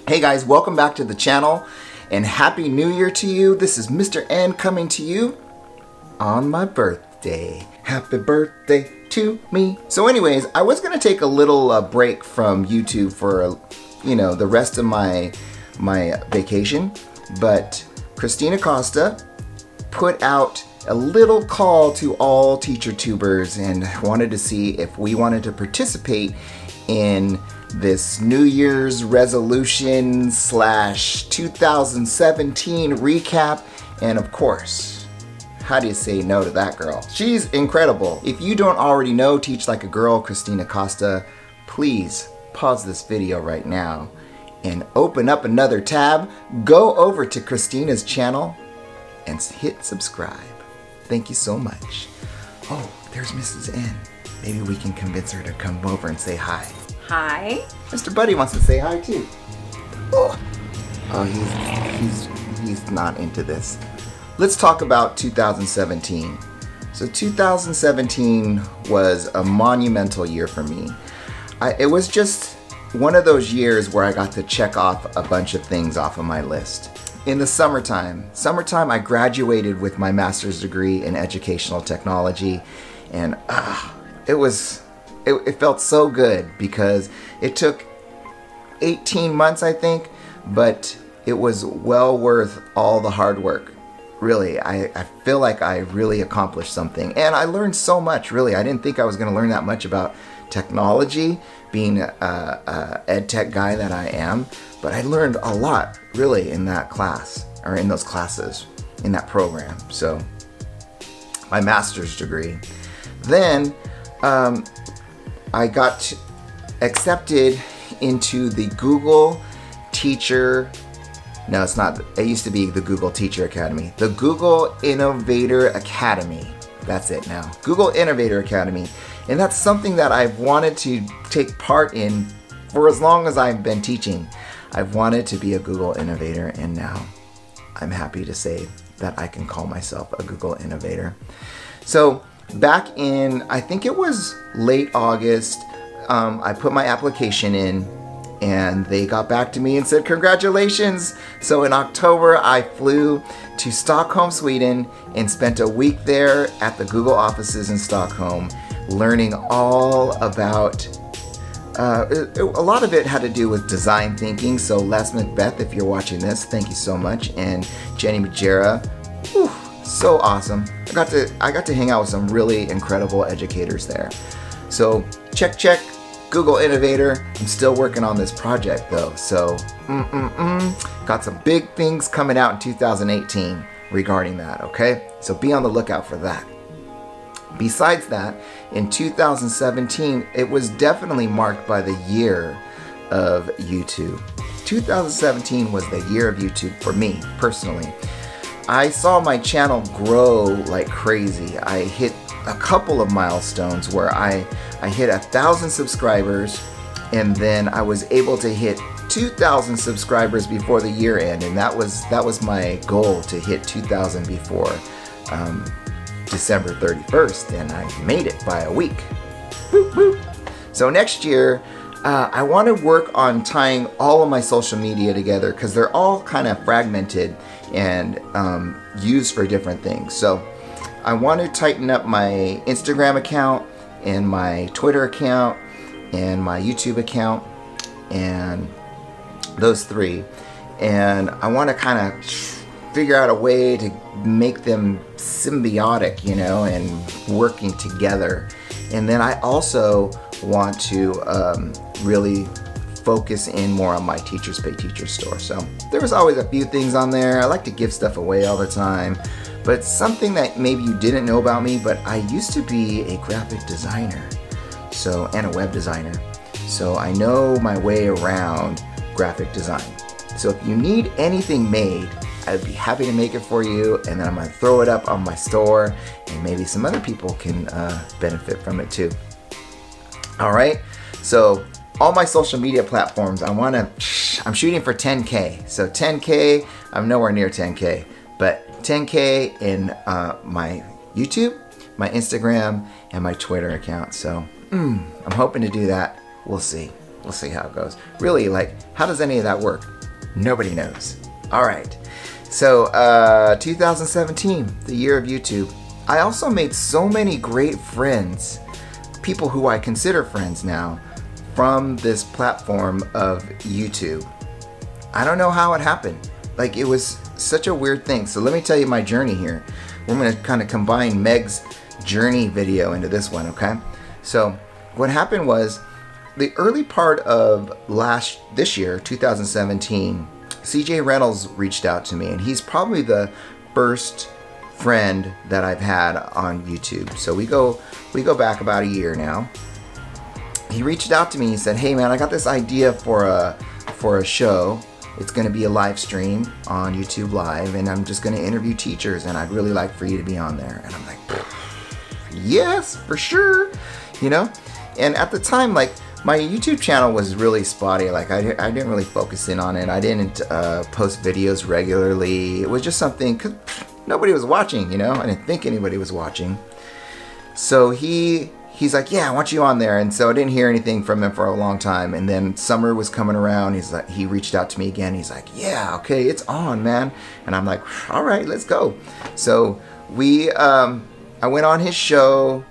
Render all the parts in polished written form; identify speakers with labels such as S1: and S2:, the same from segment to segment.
S1: Hey guys, welcome back to the channel and Happy New Year to you. This is Mr. N coming to you on my birthday. Happy birthday to me. So anyways, I was gonna take a little break from YouTube for, the rest of my vacation, but Christina Costa put out a little call to all teacher tubers and wanted to see if we wanted to participate in this New Year's resolution / 2017 recap. And of course, how do you say no to that girl? She's incredible. If you don't already know Teach Like a Girl, Christina Costa, please pause this video right now and open up another tab. Go over to Christina's channel and hit subscribe. Thank you so much. Oh, there's Mrs. N. Maybe we can convince her to come over and say hi.
S2: Hi.
S1: Mr. Buddy wants to say hi too. Oh, he's not into this. Let's talk about 2017. So 2017 was a monumental year for me. It was just one of those years where I got to check off a bunch of things off of my list. In the summertime, I graduated with my master's degree in educational technology, and it felt so good because it took 18 months, I think, but it was well worth all the hard work. Really, I feel like I really accomplished something, and I learned so much, really. I didn't think I was going to learn that much about technology, being a ed tech guy that I am, but I learned a lot, really, in that class, or in those classes, in that program. So, my master's degree. Then, I got accepted into the Google Teacher, no, it's not, it used to be the Google Teacher Academy, the Google Innovator Academy. That's it now, Google Innovator Academy. And that's something that I've wanted to take part in for as long as I've been teaching. I've wanted to be a Google Innovator, and now I'm happy to say that I can call myself a Google Innovator. So back in, I think it was late August, I put my application in and they got back to me and said, congratulations. So in October, I flew to Stockholm, Sweden, and spent a week there at the Google offices in Stockholm, learning all about, a lot of it had to do with design thinking. So Les Macbeth, if you're watching this, thank you so much. And Jenny Majera, whew, so awesome. I got to hang out with some really incredible educators there. So check, Google Innovator. I'm still working on this project though. So got some big things coming out in 2018 regarding that, okay? So be on the lookout for that. Besides that, in 2017, it was definitely marked by the year of YouTube. 2017 was the year of YouTube for me, personally. I saw my channel grow like crazy. I hit a couple of milestones where I hit 1,000 subscribers, and then I was able to hit 2,000 subscribers before the year end, and that was my goal, to hit 2,000 before December 31st, and I made it by a week. Woo, woo. So next year, I want to work on tying all of my social media together because they're all kind of fragmented and used for different things. So I want to tighten up my Instagram account and my Twitter account and my YouTube account, and those three. And I want to kind of figure out a way to make them symbiotic, and working together. And then I also want to really focus in more on my Teachers Pay Teachers store. So there was always a few things on there. I like to give stuff away all the time, but something that maybe you didn't know about me, but I used to be a graphic designer, and a web designer. So I know my way around graphic design. So if you need anything made, I'd be happy to make it for you, and then I'm gonna throw it up on my store, and maybe some other people can benefit from it too. All right, so all my social media platforms, I'm shooting for 10K. So 10K, I'm nowhere near 10K, but 10K in my YouTube, my Instagram, and my Twitter account. So I'm hoping to do that. We'll see. We'll see how it goes. Really, like, how does any of that work? Nobody knows. All right. So 2017, the year of YouTube. I also made so many great friends, people who I consider friends now, from this platform of YouTube. I don't know how it happened. Like, it was such a weird thing. So let me tell you my journey here. We're gonna kind of combine Meg's journey video into this one, okay? So what happened was, the early part of this year, 2017, CJ Reynolds reached out to me, and he's probably the first friend that I've had on YouTube. So we go back about a year now. He reached out to me. He said, "Hey man, I got this idea for a show. It's going to be a live stream on YouTube Live, and I'm just going to interview teachers, and I'd really like for you to be on there." And I'm like, yes, for sure, you know. And at the time, like, my YouTube channel was really spotty. Like, I didn't really focus in on it. I didn't post videos regularly. It was just something, because nobody was watching, you know. I didn't think anybody was watching. So he's like, "Yeah, I want you on there." And so I didn't hear anything from him for a long time. And then summer was coming around. He reached out to me again. He's like, "Yeah, okay, it's on, man." And I'm like, "All right, let's go." So I went on his show.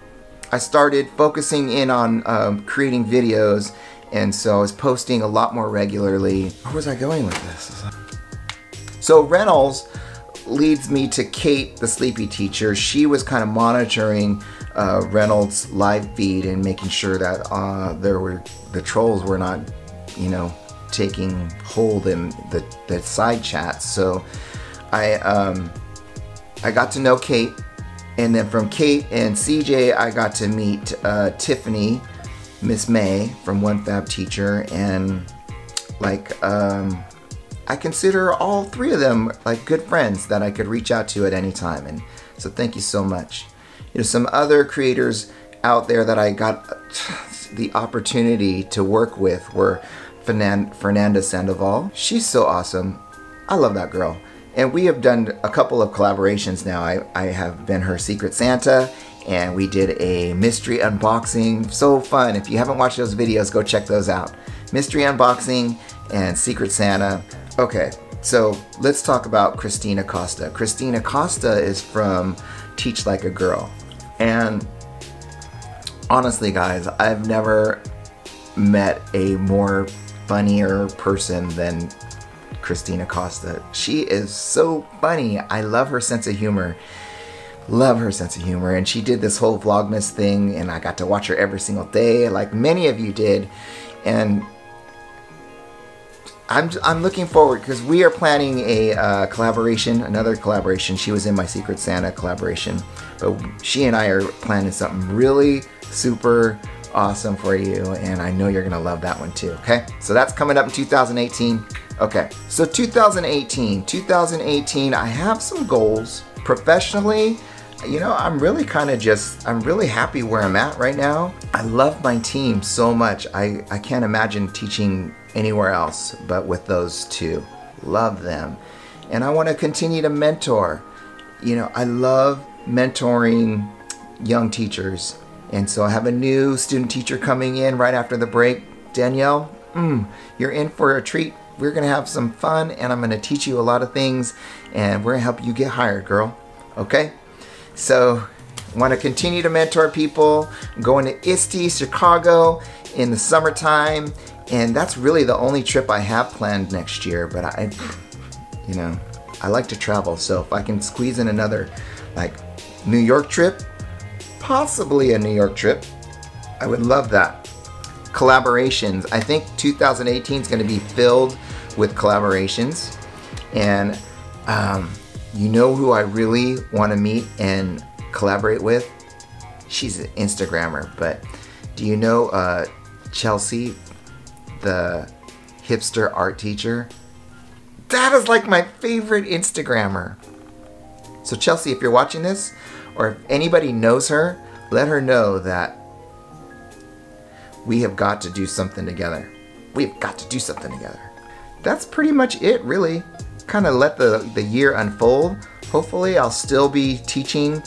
S1: I started focusing in on creating videos, and so I was posting a lot more regularly. Where was I going with this? So Reynolds leads me to Kate, the sleepy teacher. She was kind of monitoring Reynolds' live feed and making sure that the trolls were not, you know, taking hold in the side chats. So I got to know Kate. And then from Kate and CJ, I got to meet Tiffany, Miss May from One Fab Teacher, and like I consider all three of them like good friends that I could reach out to at any time. And so thank you so much. You know, some other creators out there that I got the opportunity to work with were Fernanda Sandoval. She's so awesome. I love that girl. And we have done a couple of collaborations now. I have been her Secret Santa, and we did a mystery unboxing. So fun. If you haven't watched those videos, go check those out. Mystery unboxing and Secret Santa. Okay, so let's talk about Christina Costa. Christina Costa is from Teach Like a Girl. And honestly, guys, I've never met a more funnier person than Christina Costa. She is so funny. I love her sense of humor. Love her sense of humor. And she did this whole Vlogmas thing, and I got to watch her every single day, like many of you did. And I'm looking forward, because we are planning a collaboration, another collaboration. She was in my Secret Santa collaboration, but she and I are planning something really super awesome for you, and I know you're gonna love that one too. Okay, so that's coming up in 2018. Okay, so 2018, I have some goals. Professionally, you know, I'm really happy where I'm at right now. I love my team so much. I can't imagine teaching anywhere else but with those two. Love them. And I want to continue to mentor. You know, I love mentoring young teachers. And so I have a new student teacher coming in right after the break. Danielle, you're in for a treat. We're gonna have some fun, and I'm gonna teach you a lot of things, and we're gonna help you get hired, girl. Okay? So, I wanna continue to mentor people. I'm going to ISTE, Chicago in the summertime, and that's really the only trip I have planned next year, but I like to travel, so if I can squeeze in another, like, New York trip, possibly a New York trip, I would love that. Collaborations. I think 2018 is going to be filled with collaborations, and you know who I really want to meet and collaborate with? She's an Instagrammer, but do you know Chelsea, the hipster art teacher? That is like my favorite Instagrammer. So Chelsea, if you're watching this, or if anybody knows her, let her know that we have got to do something together. We've got to do something together. That's pretty much it, really. Kind of let the year unfold. Hopefully I'll still be teaching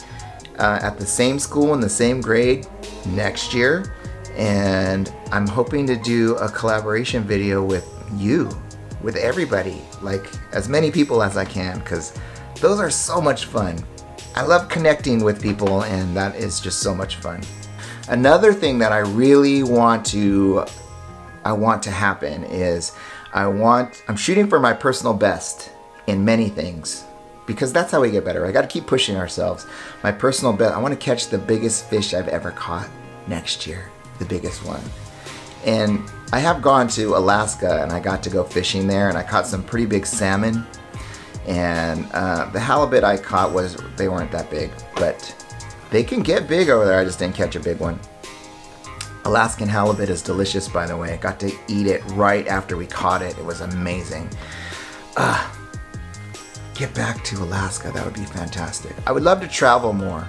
S1: at the same school in the same grade next year. And I'm hoping to do a collaboration video with you. with everybody, like as many people as I can, because those are so much fun. I love connecting with people, and that is just so much fun. Another thing that I really want to happen is I'm shooting for my personal best in many things, because that's how we get better. I got to keep pushing ourselves. My personal best, I want to catch the biggest fish I've ever caught next year, the biggest one. And I have gone to Alaska, and I got to go fishing there, and I caught some pretty big salmon. And the halibut I caught they weren't that big, but they can get big over there. I just didn't catch a big one. Alaskan halibut is delicious, by the way. I got to eat it right after we caught it. It was amazing. Get back to Alaska, that would be fantastic. I would love to travel more.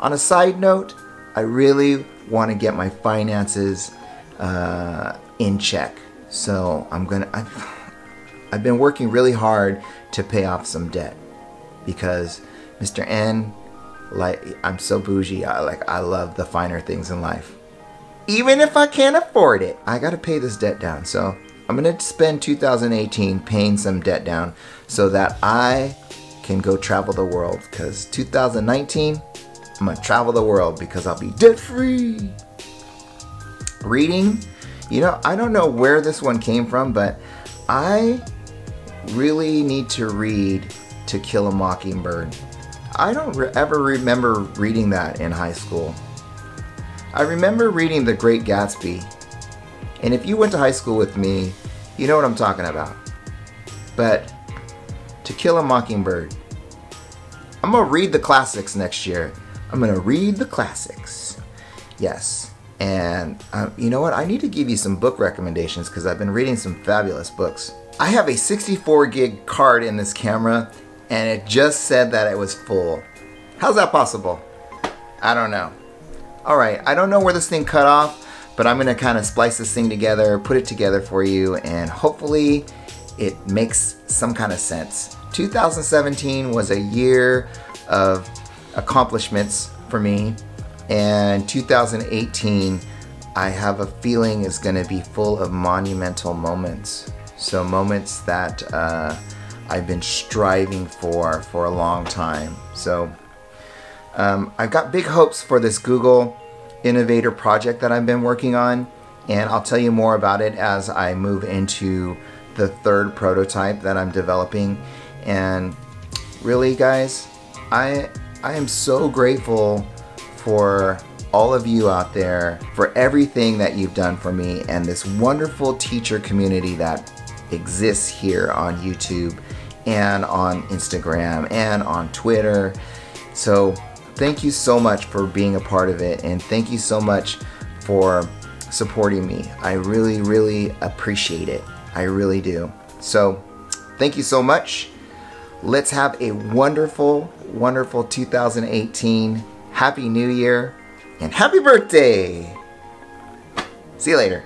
S1: On a side note, I really want to get my finances in check. So I've been working really hard to pay off some debt, because Mr. N, like, I'm so bougie. I love the finer things in life. Even if I can't afford it, I gotta pay this debt down. So I'm gonna spend 2018 paying some debt down so that I can go travel the world, because 2019, I'm gonna travel the world because I'll be debt free. Reading, you know, I don't know where this one came from, but I really need to read To Kill a Mockingbird. I don't ever remember reading that in high school. I remember reading The Great Gatsby, and if you went to high school with me, you know what I'm talking about. But To Kill a Mockingbird, I'm gonna read the classics next year. I'm gonna read the classics. Yes. And you know what? I need to give you some book recommendations, because I've been reading some fabulous books. I have a 64 gig card in this camera, and it just said that it was full. How's that possible? I don't know. All right, I don't know where this thing cut off, but I'm gonna kind of splice this thing together, put it together for you, and hopefully it makes some kind of sense. 2017 was a year of accomplishments for me, and 2018, I have a feeling, is gonna be full of monumental moments. So moments that I've been striving for a long time. So I've got big hopes for this Google Innovator project that I've been working on, and I'll tell you more about it as I move into the third prototype that I'm developing. And really, guys, I am so grateful for all of you out there, for everything that you've done for me, and this wonderful teacher community that exists here on YouTube and on Instagram and on Twitter. So thank you so much for being a part of it, and thank you so much for supporting me. I really, really appreciate it. I really do. So thank you so much. Let's have a wonderful, wonderful 2018. Happy New Year and happy birthday. See you later.